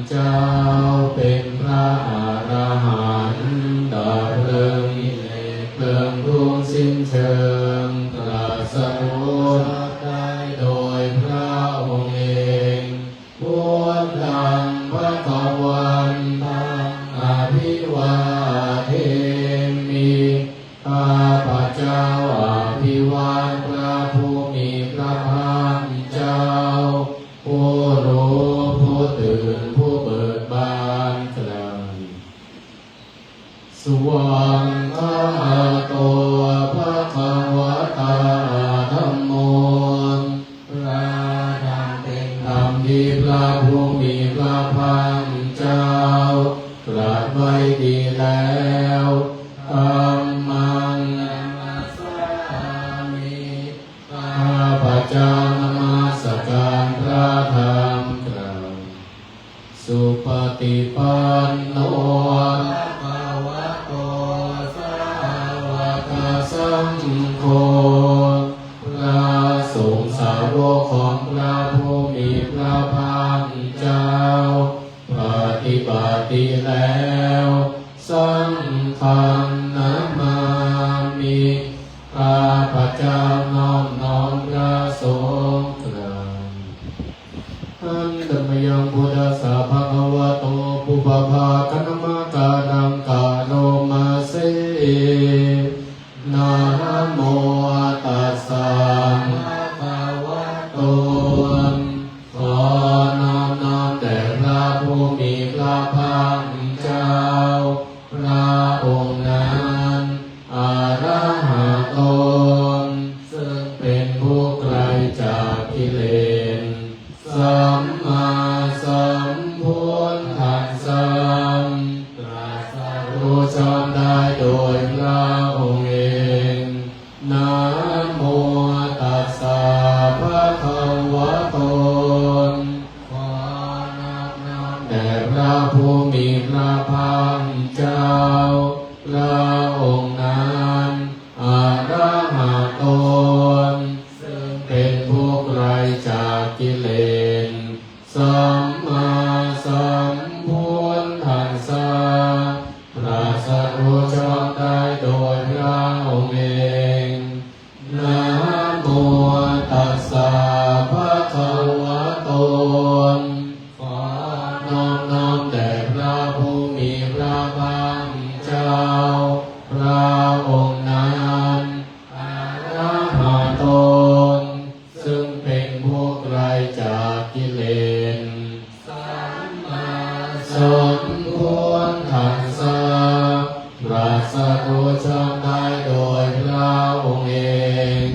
เจ้าเป็นพระอรหันต์ดับเพลิงกิเลสเพลิงทุกข์สิ้นเชิงตรัสรู้ได้โดยพระองค์เองพุทธังภคะวันตังอภิวาเทมิข้าพระเจ้าอภิวาทพระผู้มีพระภาคเจ้าผู้รู้ผู้ตื่นผู้เบิกบานกลางสวังฆาโตภะคะวะตาธัมโมพระธรรมเป็นธรรมที่พระผู้มีพระภาคเจ้าตรัสไว้ดีแล้วธัมมังนัมสสามิข้าพระเจ้านมัสการพระธรรมกล่าวสุปฏิปันโนภะคะวะโตสาวกสังโฆพระสงฆ์สาวกของพระผู้มีพระภาคเจ้าปฏิบัติดีแล้วสังฆังนามามิข้าพระเจ้าน้อมน้อมพระสงฆ์กล่าวอันธรรมยังพุทธัสสะภะคะวะโตปุพพาคณมการังกาโลมาเสนะโมตัสสะภะคะวะโตขอน้อมน้อมแด่พระผู้มีพระภาคเจ้าพระองค์นั้นอรหันโตซึ่งเป็นผู้ไกลจากกิเลสสัมมาสัมพุทธัสสะตรัสรู้ชอบได้โดยพระองค์เองนะโมตัสสะภะคะวะโตขอนอบน้อมแด่พระผู้มีพระภาคเจ้าพระองค์นั้นอรหันโตซึ่งเป็นผู้ไกลจากกิเลสสัมมาสัมพุทธัสสะตรัสรู้ชอบได้โดยพระองค์เองนะโมตัสสะภะคะวะโตขอน้อมน้อมแด่พระผู้มีพระภาคเจ้าพระองค์นั้นอรหันโตซึ่งเป็นผู้ไกลจากกิเลสสัมมาสัมพุทธัสสะตรัสรู้ชอบได้โดยพระองค์เอง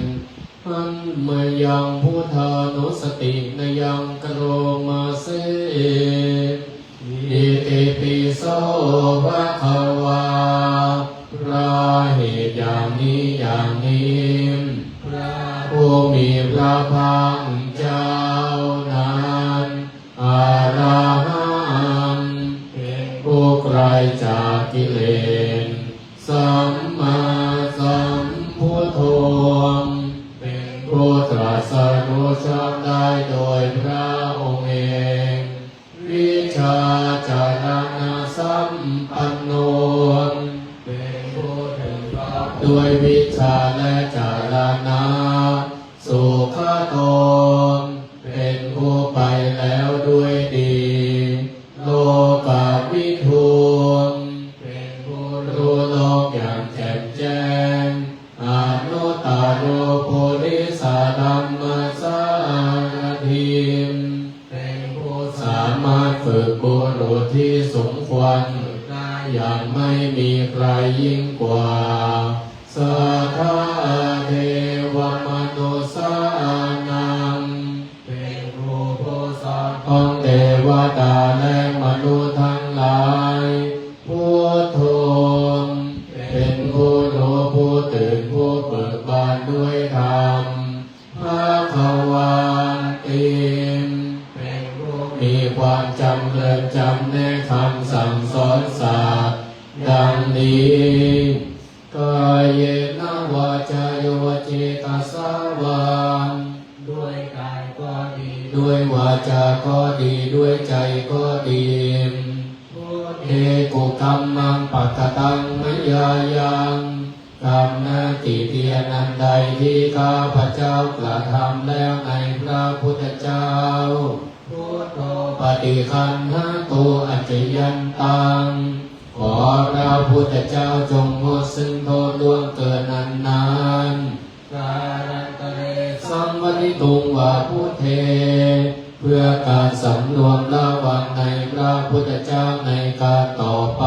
อันเมื่อยังพุทธานุสตินยังกโรมาเสอิติปิโสภะคะวาพระเหตุอย่างนี้อย่างนี้พระผู้มีพระภาคเจ้านั้นอรหันต์เป็นผู้ไกลจากกิเลสสัมมาสัมพุทโธเป็นผู้ตรัสรู้ชอบได้โดยพระองค์เองวิชาจารณะสัมปันโนเป็นผู้ถึงพร้อมด้วยวิชาและจารณะสุขโตเป็นผู้ไปแล้วด้วยดีโลกาวิทูเป็นผู้รู้โลกอย่างแจ่มแจ้งอนุตตโรปุริสธัมมสารถิเป็นผู้สามารถฝึกบุรุษที่สมควรได้อย่างไม่มีใครยิ่งกว่าสัทธาเทวมนุสสานังเป็นผู้ผู้สอนของเทวดาและมนุษย์ทั้งหลายพุทโธเป็นผู้รู้ผู้ตื่นผู้เบิกบานด้วยธรรมภคะวันติเป็นผู้มีความจำเริญจำแนกคำสั่งสอนศาสตร์ดังนี้กายเยนะวาจาโยวจิตาสาวังด้วยกายก็ดีด้วย ด้วยวาจาก็ดีด้วยใจก็ดีเอกุกัมมังปัตตตังมยายังกรรมนาติเตียนันใดที่ข้าพเจ้ากระทำแล้วในพระพุทธเจ้าพุทโธปฏิคันหตุอัจฉยันตังขอพระพุทธเจ้าจงงดซึ่งโทษล่วงเกินนานๆการันตเรสัมวนิตุงวาพุทเทเพื่อการสำรวมระวังในพระพุทธเจ้าในการต่อไป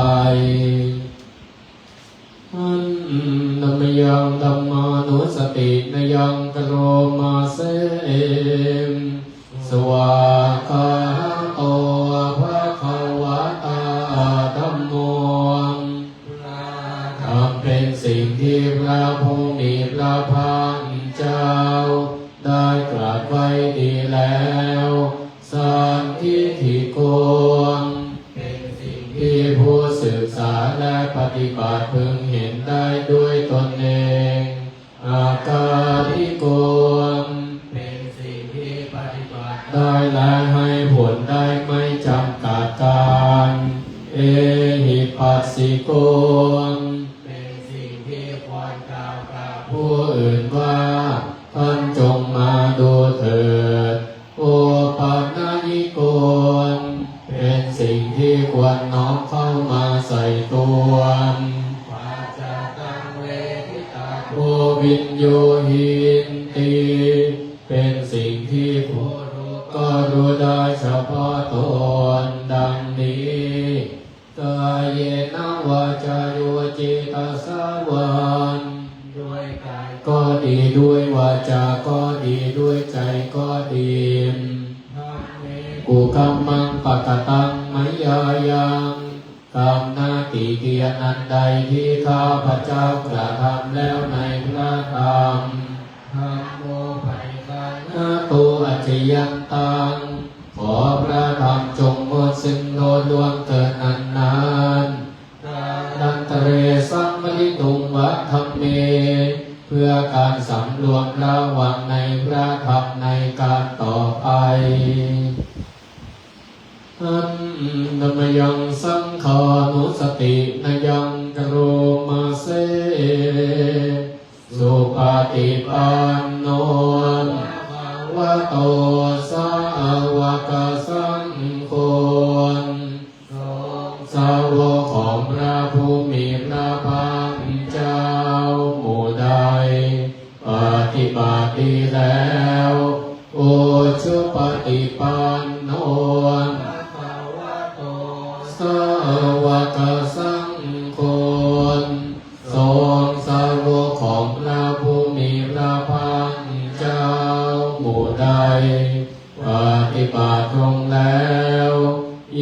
นมยังธัมมานุสตินยังกโรมาเสมสวาคาโตภะคะวะตาธัมโมทำเป็นสิ่งที่พระผู้มีพระภาคเจ้าได้ตรัสไว้ดีแล้วสันทิฏฐิโกเป็นสิ่งที่ผู้ศึกษาและปฏิบัติพึงเห็นได้ด้วยตนเองอากาลิโกเป็นสิ่งที่ปฏิบัติได้และให้ผลได้ไม่จำกัดการเอหิปัสสิโกเป็นสิ่งที่ควรกล่าวกับผู้อื่นว่าท่านจงมาดูเถิดโอปัญญิโกเป็นสิ่งที่ควรน้อมเข้ามาใส่ตัวปาจาตังเวทิตาโอวินโยหินติเป็นสิ่งที่ผู้รู้ก็รู้ได้เฉพาะตนดังนี้กายเยนะวาจาโยจิตาสาวันด้วยกายก็ดีด้วยวาจาก็ดีด้วยใจก็ดีกุกัมมังปัตตตังมยายังกรรมนาติเตียนันใดที่ข้าพเจ้ากระทำแล้วในพระธรรมธัมโมปฏิคันหตุอัจฉยันตังขอพระธรรมจงงดซึ่งโทษล่วงเกินนานๆดันตเรสัมมลิตุงวัฏธัมเมเพื่อการสำรวมระวังในพระธรรมในการต่อไปนมยังสังขานุสตินยังกโรมาเสสุปฏิปันโนภะโตสาวกสังโฆสาวกของพระผู้มีพระภาคเจ้าหมู่ใดปฏิบัติดีแล้วโอชุปฏิปันโนสาวกสังโฆทรงสาวกของพระผู้มีพระภาคเจ้าหมู่ใดปฏิบัติตรงแล้ว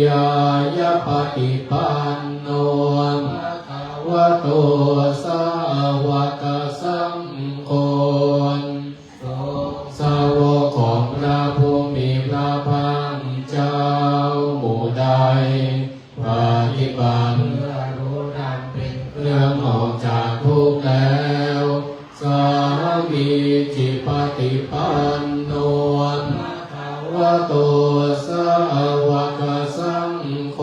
ยายะปฏิปันโนภะโตสาวกสังโฆสาวกของพระผู้มีพระภาคเจ้าหมู่ใดปฏิบัติเพื่อรู้ธรรมเป็นเครื่องออกจากทุกข์แล้วสามีจิปฏิปันโนภะโตสาวกสังโฆ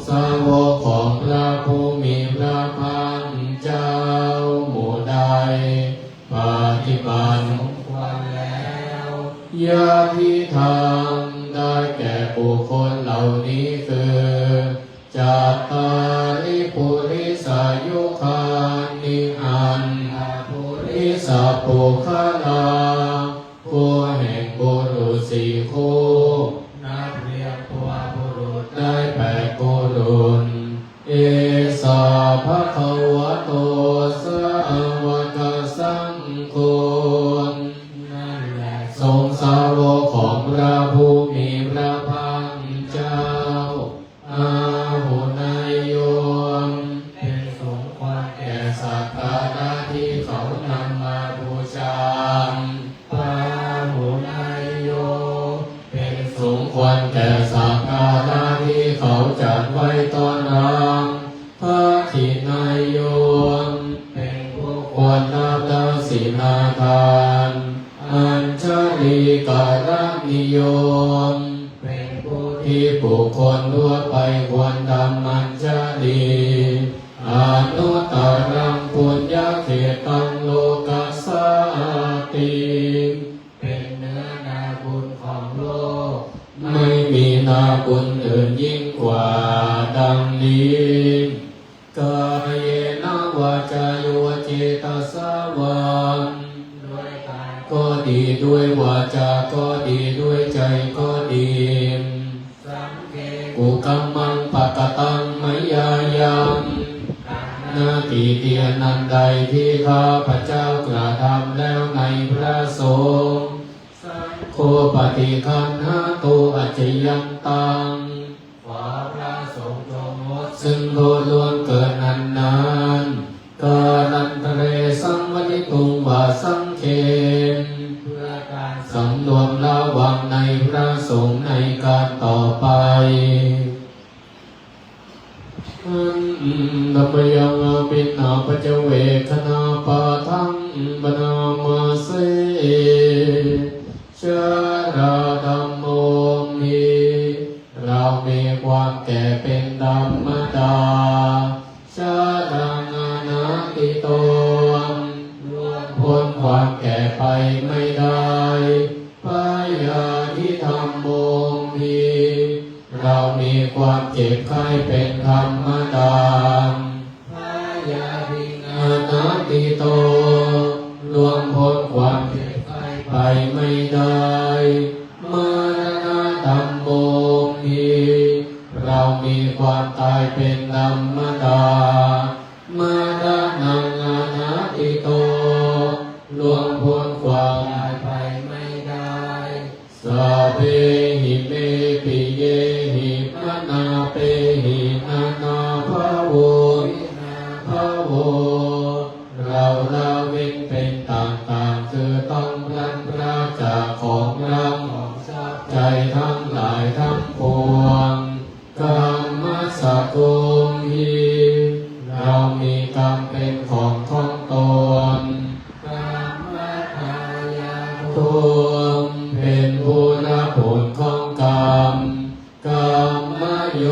สาวกของพระผู้มีพระภาคเจ้าหมู่ใดปฏิบัติยาทิทางได้แก่บุคคลเหล่านี้คือจัตตาริปุริสายุคานิอันปุริสาปุคลาผู้แห่งบุรุษสี่คู่นับเรียกตัวบุรุษได้แปดบุรุษเอสาภะคะวะโตสาวกสังโฆทรงสาวกของพระผู้มีพระภาคเจ้าอาหุนายโยมเป็นสงฆ์ควรแก่สักการะที่เขานำมาบูชาพระหุนายโยเป็นสงฆ์ควรแก่สักการะที่เขาจัดไว้ต้อนรับพระทินายโยมเป็นผู้ควรนับดาศีนาทานอัญชลีก ที่บุคคลทั่วไปควรทำมันจะดีอนุตตรังปุญญเขตังโลกัสสติเป็นเนื้อนาบุญของโลกไม่มีนาบุญอื่นยิ่งกว่าดังนี้กายเยนะวาจายุวเจตสาวันด้วยกายก็ดีด้วยวาจาก็ดีด้วยใจก็ดีสังเกกุกัมมังปะกตังมยายังนาทีเตียนันใดที่ข้าพเจ้ากระทำแล้วในพระสงฆ์โคปฏิคันหาตุอัจจยันตังขอพระสงฆ์จงงดซึ่งโทษล่วงเกินนานๆกาลันตะเรสังวนิตุงวาสังเขนเพื่อการสำรวมระวังในพระสงฆ์ในการต่อไปดัมยังปิณาปัจเจเวคณาปะทังบนามาเสชาราธัมโมมิเรามีความแก่เป็นธรรมดาชาดังอนัตติโตล่วงพ้นความแก่ไปไม่ได้ปายาทิธัมโมมิเรามีความเจ็บไข้เป็นธรรมดาพยาธิอนัตติโตล่วงพ้นความเจ็บไข้ไปไม่ได้มรณะธัมโมมิเรามีความตายเป็นธรรมดามรณะอนัตติโตล่วงพ้นความตายไปไม่ได้สัพเพหิเมปิเยหิมนาเปหินานาภโวภโวเราละเว้นเป็นต่างๆคือต้องพลัดพรากจากของรักของทรัพย์ใจทั้งหลายทั้งปวงกรรมสกุลหิเรามีกรรมเป็นของของตนกรรมทายาภูมิเป็นผู้รับผลของกรรมกรรมโย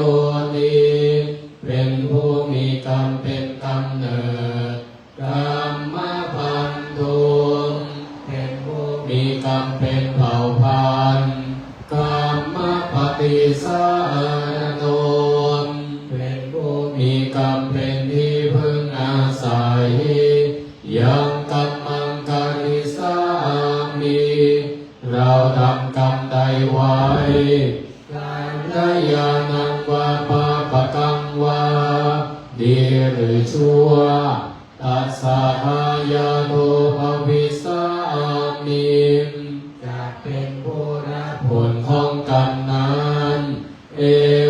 นิเป็นผู้มีกรรมเป็นกำเนิดกรรมพันธุเป็นผู้มีกรรมเป็นเผ่าพันธุ์กรรมปฏิสารโนเป็นผู้มีกรรมเป็นที่พึ่งอาศัยยังกัมมังการิสามิเราทำกรรมใดไว้การได้ยานังวาปาปะกังวาดีหรือชั่วตัสสะทายาโนภวิสามิจะเป็นผู้รับผลของกรรมนั้นเอ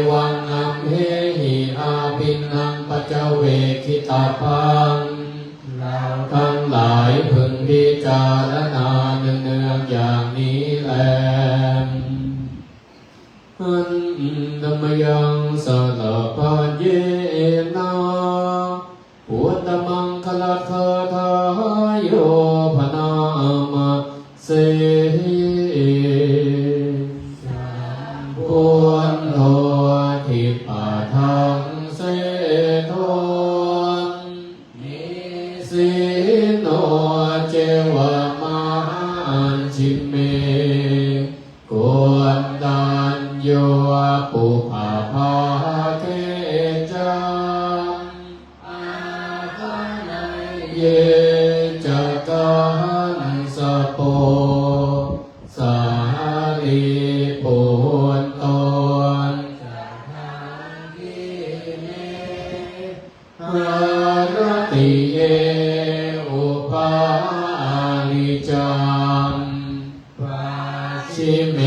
วังนัมเหหิอาปินังปัจเจเวคิตาปังเราทั้งหลายพึงพิจารณาเนืองๆอย่างนี้แลอันธัมมยังสละปัญเยนะพุทธมังคลัคคทายโยพนามาเสพุนโททิปะทังเสโทนิสิโนเจวะมาจิเมกวนตัญโยปุภาภาเกจังอาภานัยเยจักกันสโปสาลีปุณตนจักขังกิเนหารติเยอุปาลิจังปัจฉิเม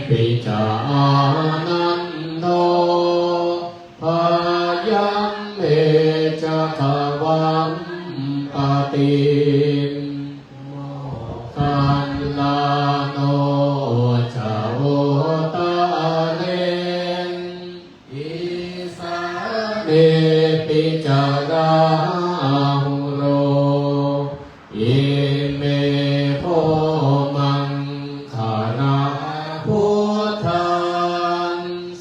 ปิจานันโทพายัมเมจักขวัมปติคันลาโนจาโวตาเลนอิสาเนปิจาราหุโรอิเมโพมังคานาพุทธังส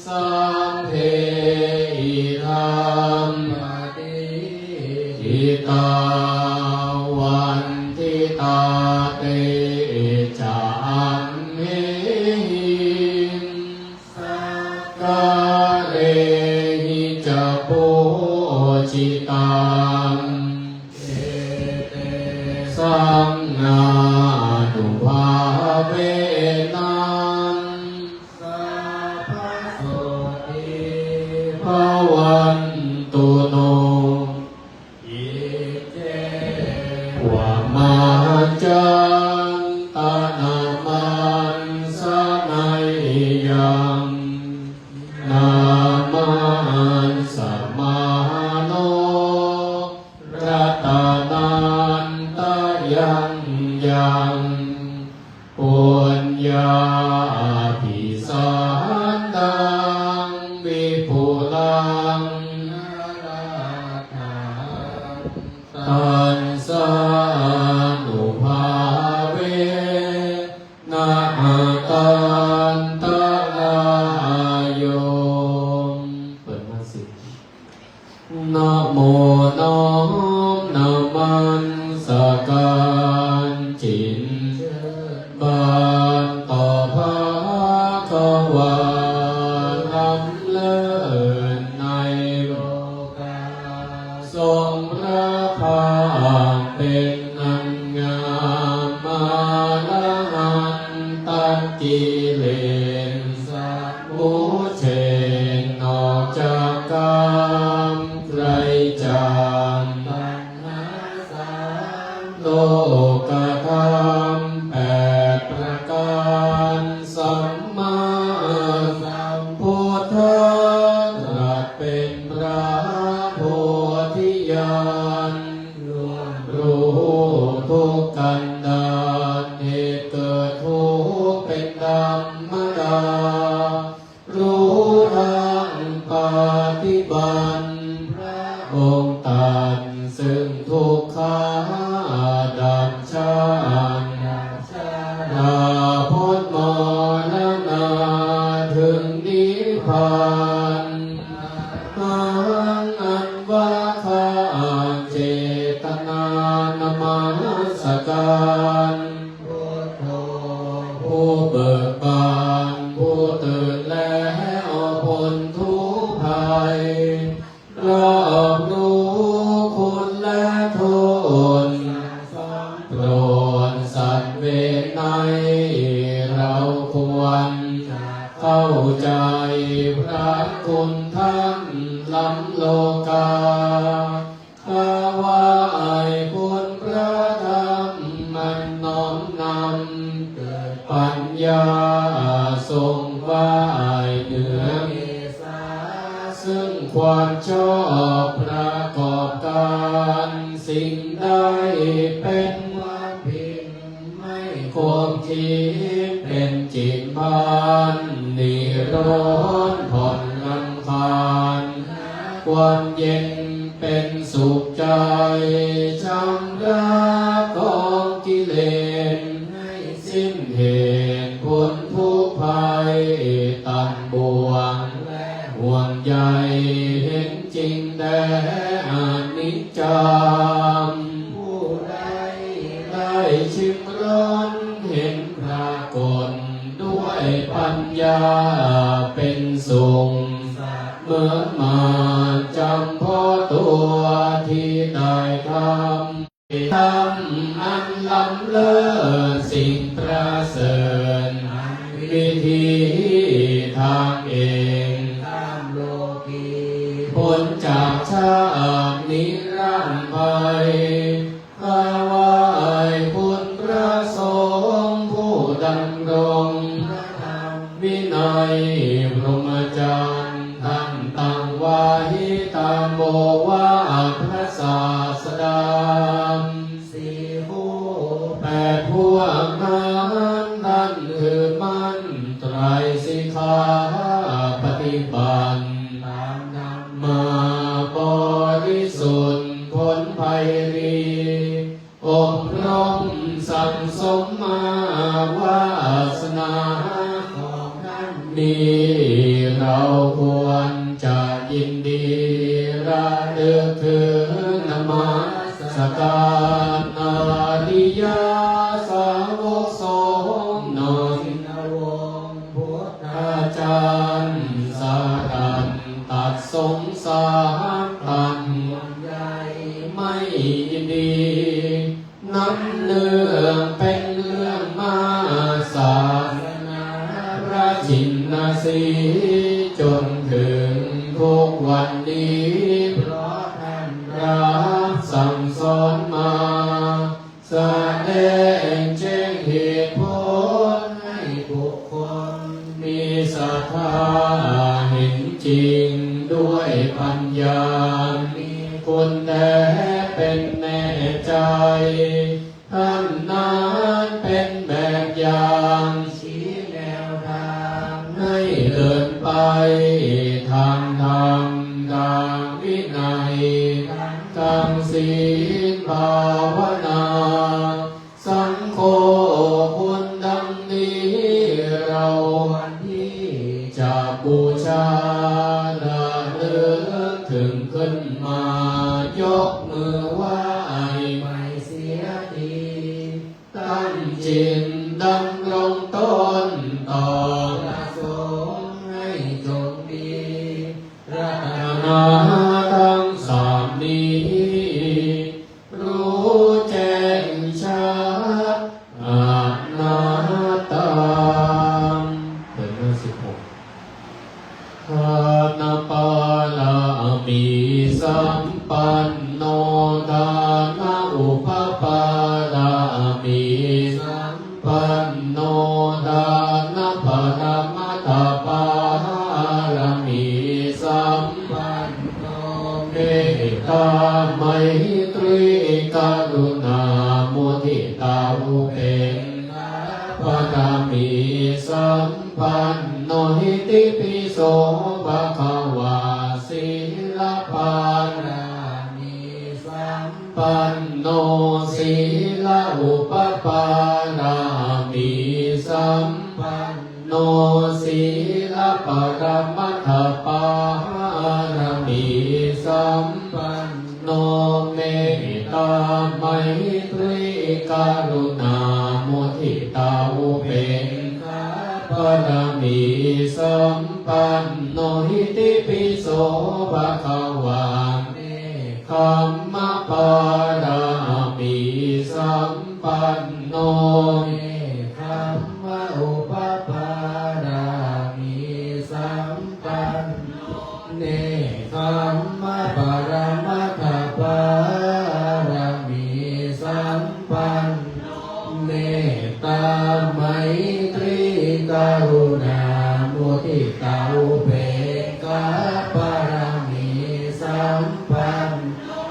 กาเรหิจะโพชิตังเอเตสังนานุภาเวนังสัพพโสติภวันตุโนอิเจวะมาจันตานามันสนัยยังนามันสมาโนรัตนันตยังยังปุญญาภิสันตังวิปุลังนาราธาตันสานุภาเวนะตันตะโยเปิดมาสินะโมน้อมนามันสการจินบานต่อพระกวาล้ำเลิศในโลกาทรงพระภาคเป็นอันงามมาละหันตัดกิเลสสัพพุเชนออกจากกามไตรจารตัณหาสามโลกธรรมแปดประการสัมมาสัมพุทธะตรัสเป็นพระโพธิญาณรู้ทุกกันดารเหตุเกิดทุกข์เป็นธรรมดารู้ทั้งปฏิบัติพระองค์ตรัสซึ่งทุกขาดับชาติดาพ้นมรณะถึงนิพพานหังอันว่าข้าเจตนานมัสการพุทโธผู้เบิกบานผู้ตื่นแล้วพ้นทุกข์ภัยรอบรู้คุณและโทษโปรดสัตว์เวทในเราควรเข้าใจพระคุณท่านล้ำโลกาถวายคุณพระธรรมมันน้อมนำเกิดปัญญาทรงว่ายเหนือเมษาซึ่งความชอบประกอบการสิ่งใดเป็นความผิดไม่ความคิดเป็นจิตบานนิโรธผ่อนรำคาญความเย็นเป็นสุขใจชำระกองกิเลสให้สิ้นเหตุพ้นทุกข์ภัยตัดบ่วงและห่วงใยเห็นจริงแด่อนิจจังผู้ใดได้ชิมรสเห็นปรากฏด้วยปัญญาเป็นสุขเหมือนมาจำเพาะตัวที่ได้ทำอันล้ำเลิศสิ่งประเสริฐวิธีทางเองโลกีพ้นจากชาตินิรันดร์ภัยถวายคุณพระสงฆ์ผู้ดำรงวินัยพรหมจรรย์ท่านตั้งไว้ตามโบวาทพระศาสดาสี่ผู้แปดพวกนั้นนั่นคือมันไตรสิกขาปฏิบัติตามนำมาบริสุทธิ์พ้นภัยรีอบรมสั่งสมมาวาสนาของท่านนี้เราควรจะยินดีระลึกถึงนมัสการอริยสาวกสงฆ์นนท์วงศ์พุทธาจารย์สา สงสารตันใหญ่ไม่ดีน้ำเรื่องเป็นเรื่องมาศาสนาพระชินสีจนถึงทุกวันนี้เพราะท่านรักสั่งสอนมาแสดงแจ้งเหตุผลให้บุคคลมีศรัทธาเห็นจริงด้วยปัญญามีคุณแท้เป็นแน่ใจท่านนั้นเป็นแบบอย่างชี้แนวทางให้เดินไปทางธรรมทางวินัยทางศีลภาวนาสังโฆคุณดังนี้เราวันที่จะบูชาระลึกถึงขึ้นมายกมือไหว้ไม่เสียทีตั้งจิตดำรงต้นต่อประสงค์ให้จงดีรัตนาทั้งสามนี้รู้แจ้งชัดอานาตามเดือน16ทานปาลามีสัมปันโนทานาอุปปาลามีสัมปันโนทานาปรมัตถปาลามีสัมปันโนเมตตาไมตรีกรุณามุทิตาอุเบกขาปรมีสัมปันโนหิติปิโสภะคะวาศีลปารามีสัมปันโนศีลอุปปารามีสัมปันโนศีลปรมัตถปารามีสัมปันโนเมตตาไมตรีกรุณามุทิตาอุเบกขาปรมีสัมปันโนหิติปิโสภะคะวาเนคัมมะปารามีสัมปันโนเนคัมมะอุปปารามีสัมปันโนเนคัมมะปรมัตถปารามีสัมปันโนเมตตาไมตรีกรุณามุทิตาอุเบกขาปรมีสัมปัน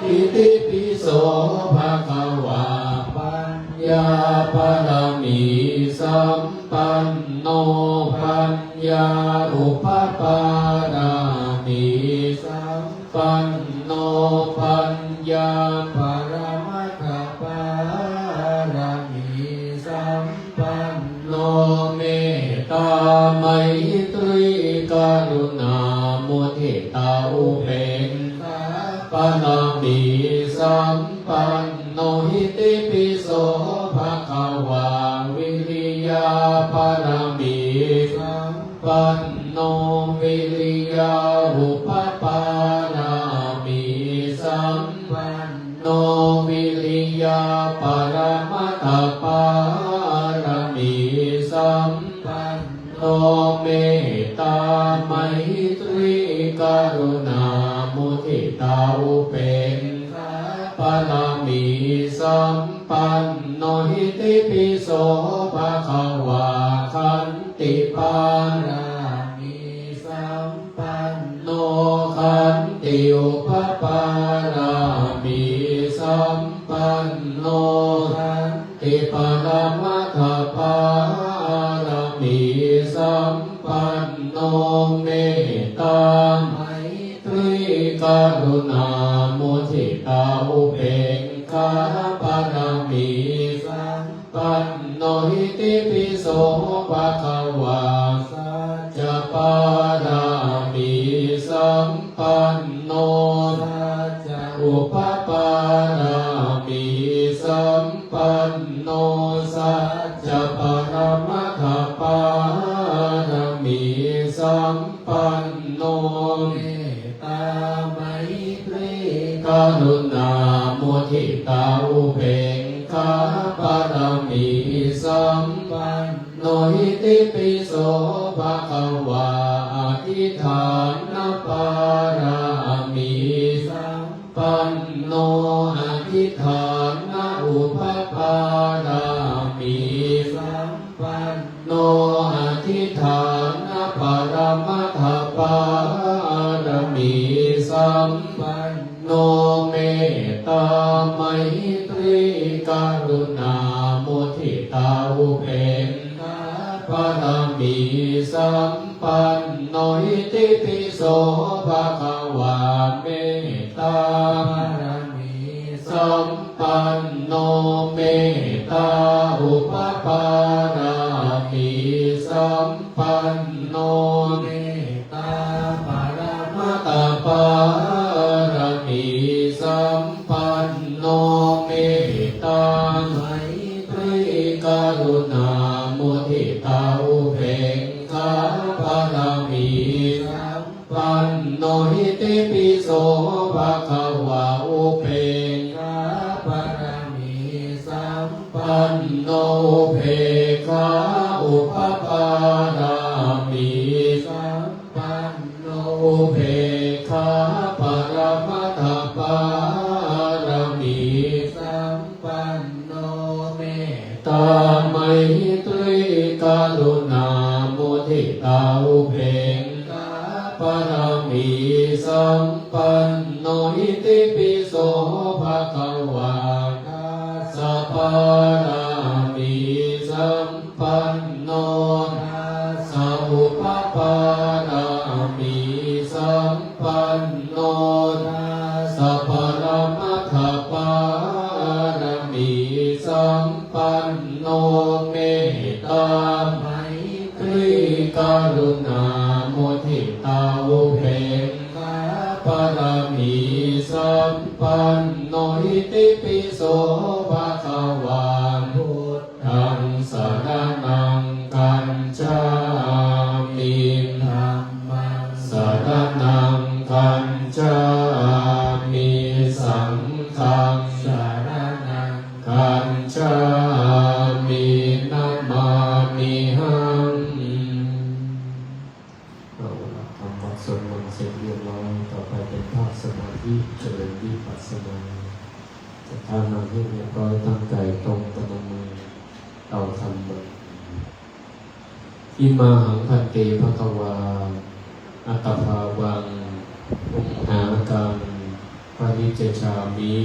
อิติปิโสภะคะวาปัญญาปรมีสัมปันโนปัญญาอุปปารามีสัมปันโนปัญญาปรมัตถปารามีสัมปันโนเมตตาไมตรีกรุณามุทิตาอุเบกขาปรมีสัมปันโนหิติปิโสภะคะวาวิริยาปรมีสัมปันโนวิริยาอุปปารามีสัมปันโนวิริยาปรมัตถปารามีสัมปันโนเมตตาไมตรีกรุณามุทิตาอุเบกขาปรมีสัมปันโนหิติปิโสภะคะวาขันติปารามีสัมปันโนขันติอุปปารามีสัมปันโนขันติปรมัตถปารามีสัมปันโนเมตตาไมตรีกรุณามุทิตาอุเบกขาปรมีสัมปันโนหิติปิโสภะคะวาสัจจปารามีสัมปันโนสัจจอุปปารามีสัมปันโนสัจจปรมัตถปารามีสัมปันโนเมตตา ไมตรีกรุณามุทิตาอุเบกขาปารมีสัมปันโนหิติปิโสภะคะวาอธิฐานปารามีสัมปันโนอธิฐานอุปปารามีสัมปันโนอธิฐานปรมัตถปารมีสัมปันโนเมตตาไมตรีกรุณามุทิตาอุเบกขาปารมีสัมปันโนอิติปิโสภะคะวาเมตตาปารมีสัมปันโนเมตตาอุปปารามีสัมปันโนเมตตาปรมัตถปารมีสัมปันโนเมตตาไมตรีกรุณามุทิตาอุเบกขาปารมีสัมปันโนหิติปิโสภะคะวาอุเบกขาปารมีสัมปันโนอุเบกขาอุปปารามีสัมปันโนอุเบกขาปรมัตถปารมีสัมปันโนเมตตาไมตรีกรุณามุทิตาอุเบกขาปารมีสัมปันโนหิติปิโสภะคะวาสัพพารามีสัมปันโนสัพพุปปารามีสัมปันโนสัพพรมัตถปารมีสัมปันโนเมตตาไมตรีกรุณามุทิตาอุเบกขาปารมีสัมปันโนหิติปิโสภะคะวาพุทธังสรณังคัจฉามิธัมมังสรณังคัจฉามิสังฆังสรณังคัจฉามินัมมามิหังเราทำวัดสวดมนต์เสร็จเรียบร้อยต่อไปเป็นภาคสมาธิเจริญวิปัสสนาจะทำมาให้เรียบร้อยตั้งใจตรงประนมมือเอาทำมาอิมาหังพันเตภะคะวาอัตตภาวังอุหากังปริเจชามิ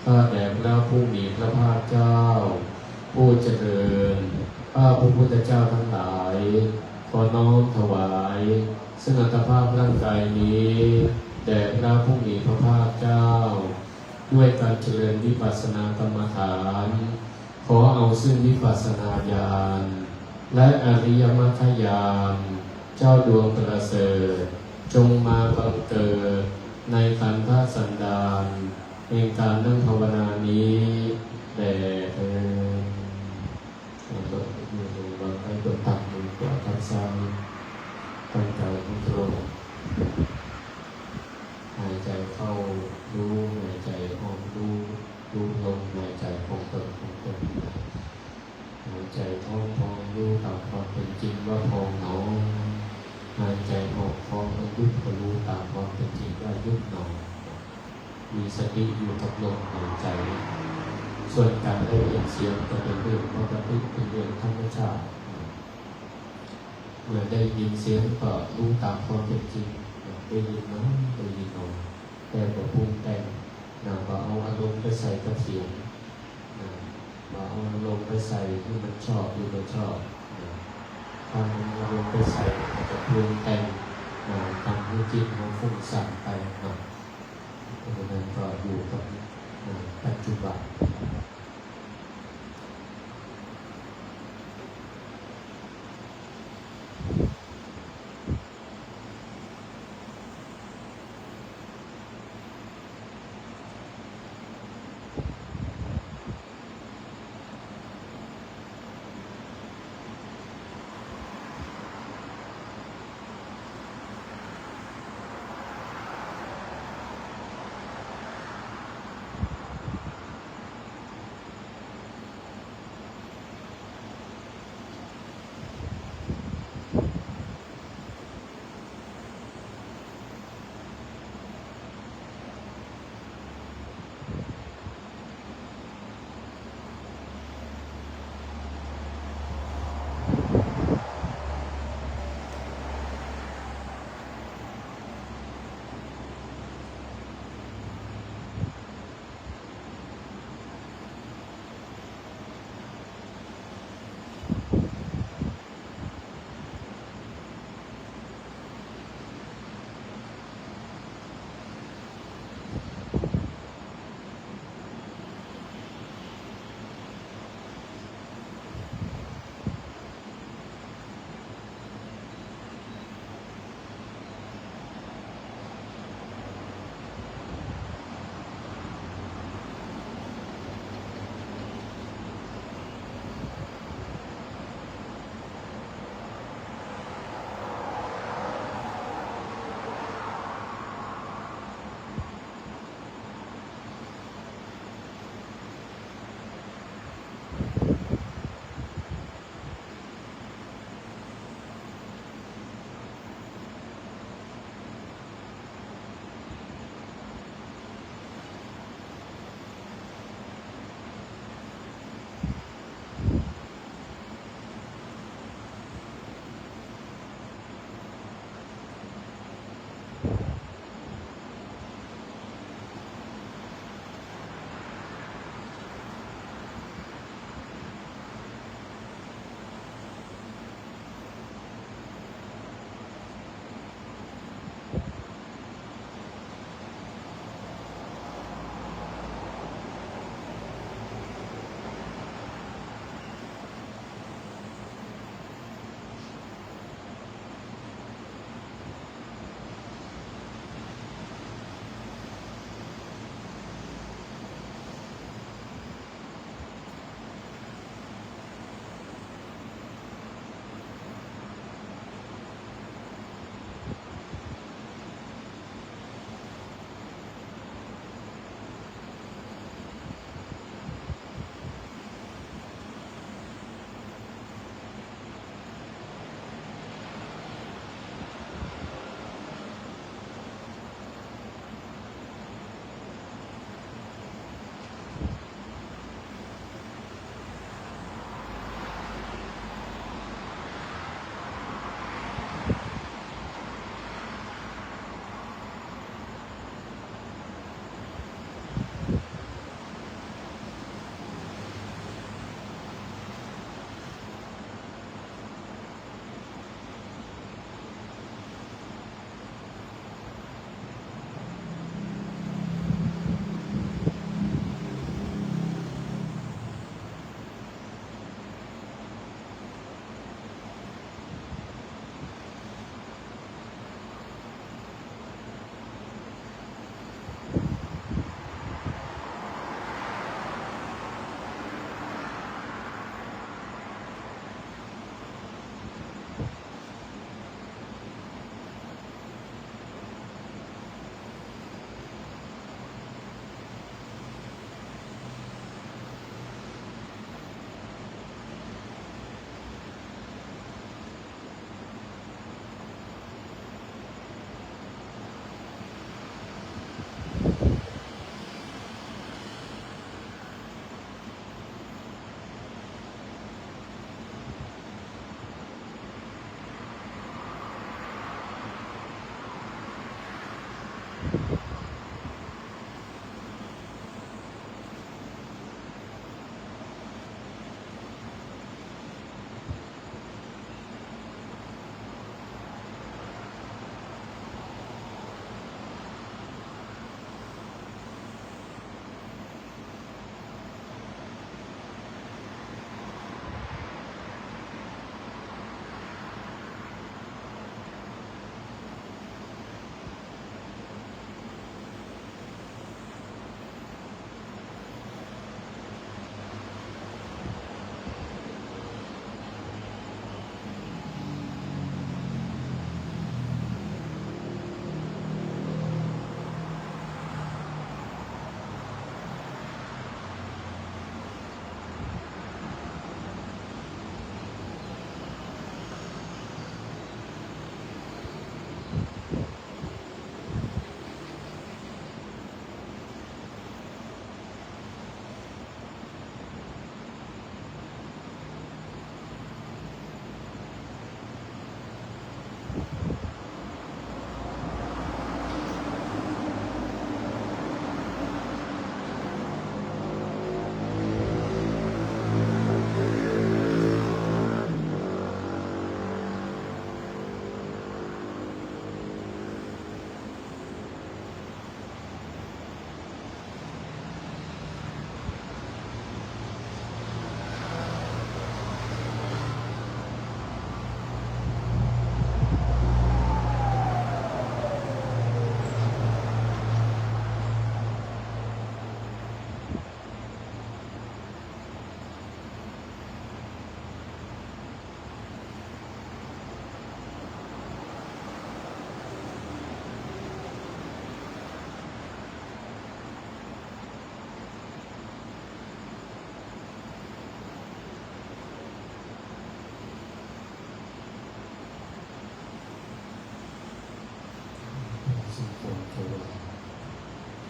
ข้าแต่พระผู้มีพระภาคเจ้าผู้เจริญข้าพระพุทธเจ้าทั้งหลายขอน้อมถวายซึ่งอัตภาพร่างกายนี้แด่พระผู้มีพระภาคเจ้าด้วยการเจริญวิปัสสนากรรมฐานขอเอาซึ่งวิปัสสนาญาณและอริยมรรคญาณเจ้าดวงประเสริฐจงมาบังเกิดในขันธสันดานแห่งการนั่งภาวนานี้แด่เธอเราให้ตัวตั้งมือขวาทับซ้ายตั้งใจที่ตรงหายใจเข้ารู้หายใจออกรู้ลมหายใจคงเติมหายใจท้องพองรู้ตามความเป็นจริงว่าพองหนอหายใจออกพองแล้วยุบก็รู้ตามความเป็นจริงว่ายุบหนอมีสติอยู่กับลมหายใจส่วนการได้ยินเสียงก็เป็นเรื่องปกติเป็นเรื่องธรรมชาติเมื่อได้ยินเสียงก็รู้ตามความเป็นจริงได้ยินน้อยได้ยินน้อยแต่ก็ปรุงแต่งก็เอาอารมณ์ไปใส่กับเสียงเอาอารมณ์ไปใส่ที่มันชอบหรือไม่ชอบทำอารมณ์ไปใส่จะปรุงแต่งทำให้จิตมันฟุ้งซ่านไปเพราะฉะนั้นก็อยู่กับปัจจุบัน อ สุขโขเทวา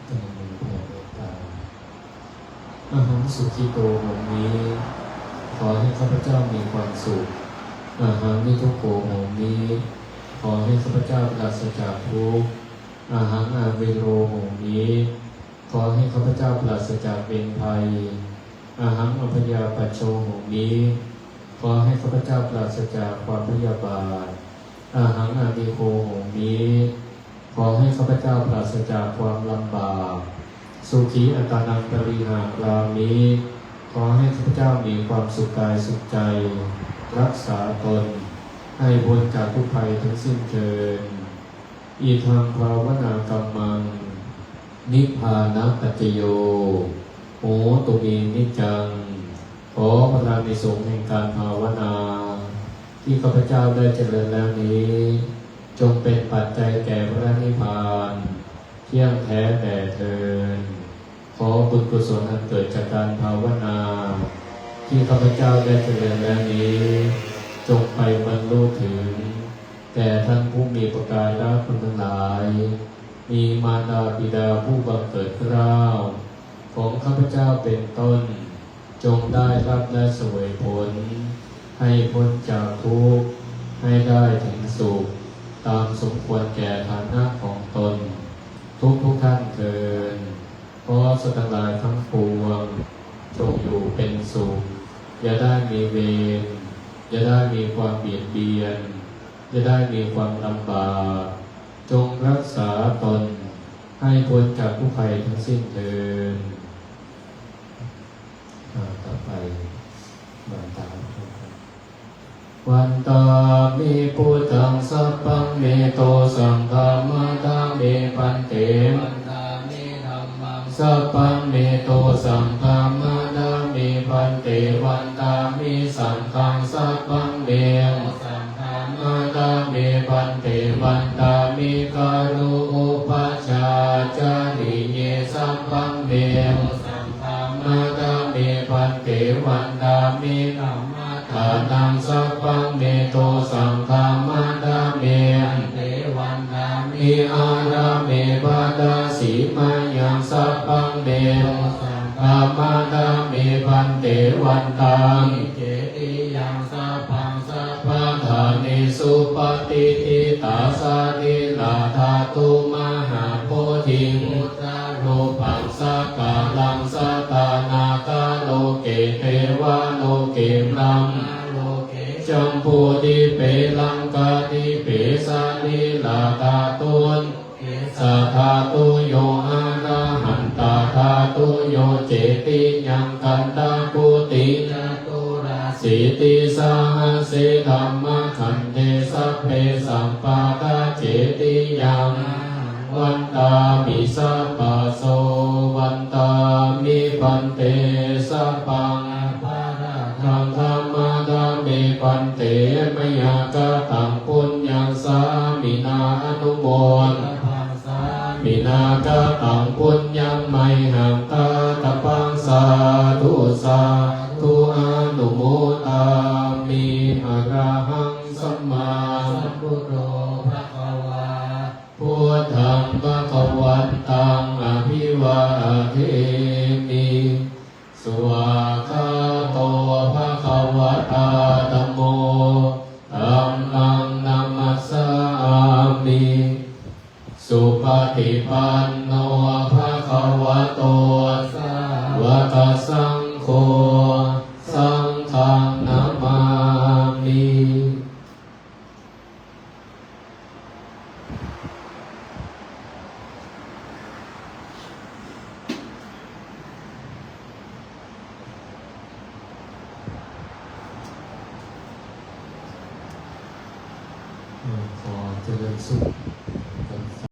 ตั้งมือแผ่เมตตาอาหารสุขิโตวันนี้ ขอให้ข้าพเจ้ามีความสุขอาหารนิทุกโขวันนี้ ขอให้ข้าพเจ้าปราศจากทุกข์อาหารอาเวโรวันนี้ ขอให้ข้าพเจ้าปราศจากเวรภัยอาหารอภยาปัจโชวันนี้ ขอให้ข้าพเจ้าปราศจากความพยาบาทอาหารอาภิโควันนี้ ขอให้ข้าพเจ้าปราศจากความลำบากสุขีอัตานังปริหารรามิขอให้ข้าพเจ้ามีความสุขกายสุขใจรักษาตนให้พ้นจากทุกภัยทั้งสิ้นเถิดอีทังภาวนากรรมังนิพพานะปัจจโยโหตุเมนิจจังขอพระในสงฆ์แห่งการภาวนาที่ข้าพเจ้าได้เจริญแล้วนี้จงเป็นปัจจัยแก่พระนิพพานเที่ยงแท้แด่เทินขอบุญกุศลอันเกิดจากการภาวนาที่ข้าพเจ้าได้เจริญแล้วนี้จงไปบรรลุถึงแก่ท่านผู้มีประการรักคุณทั้งหลายมีมารดาบิดาผู้บังเกิดเกล้าของข้าพเจ้าเป็นต้นจงได้รับและเสวยผลให้พ้นจากทุกข์ให้ได้ถึงสุขตามสมควรแก่ฐานะของตนทุกท่านเถิดขอสัตว์ทั้งหลายทั้งปวงจงอยู่เป็นสุขอย่าได้มีเวรอย่าได้มีความเบียดเบียนอย่าได้มีความลำบากจงรักษาตนให้พ้นจากทุกภัยทั้งสิ้นเถิดต่อไปบันตาวันตามิพุทธังสัพพังเมโตสังฆามะทาเมปันเตวันตามิธัมมังสัพพังเมโตสังฆามะทาเมปันเตวันตามิสังฆังสัพพังเมสังฆามะทาเมปันเตวันตามิคารุอุปัชฌาจาริเยสัพพังเมสังฆามะทาเมปันเตวันตามิธัมมะทานังสัพพังเมโตสังฆามะทาเมเตวันตามิอาราเมบาดาสีมายังสัพพังเมสังฆามะทาเมปันเตวันตามิเจติยังสัพพังสัพพะทานิสุปฏิทิตาสาธิลาธาตุมหาโพ ลังจัมพูติเปลังกาติเปสานิลาตาตุนสัทธาตุโยอาระหันตาธาตุโยเจติยังกันตาปุติสิติสาหเสธรรมขันเทสัพเพสัมปาทาเจติยังวันตามิสัพพะโสวันตามิปันเตสัพพังธังธรรมะธรรมิปันเตมยากตังปุญญังสามินาอนุโมทมินากตังปุญญังไมหังตาตปังสาธุสาธุอนุโมทามิอะระหังสัมมาสัมพุทโธภะคะวาพุทธังภะคะวันตังอภิวาเทมิสวากขาโตภะคะวะตาธัมโมธัมมังนัมมัสสามิสุปฏิปันโนภะคะวะโตสาวกสังโฆสังฆังนามามิขอเจริญสุข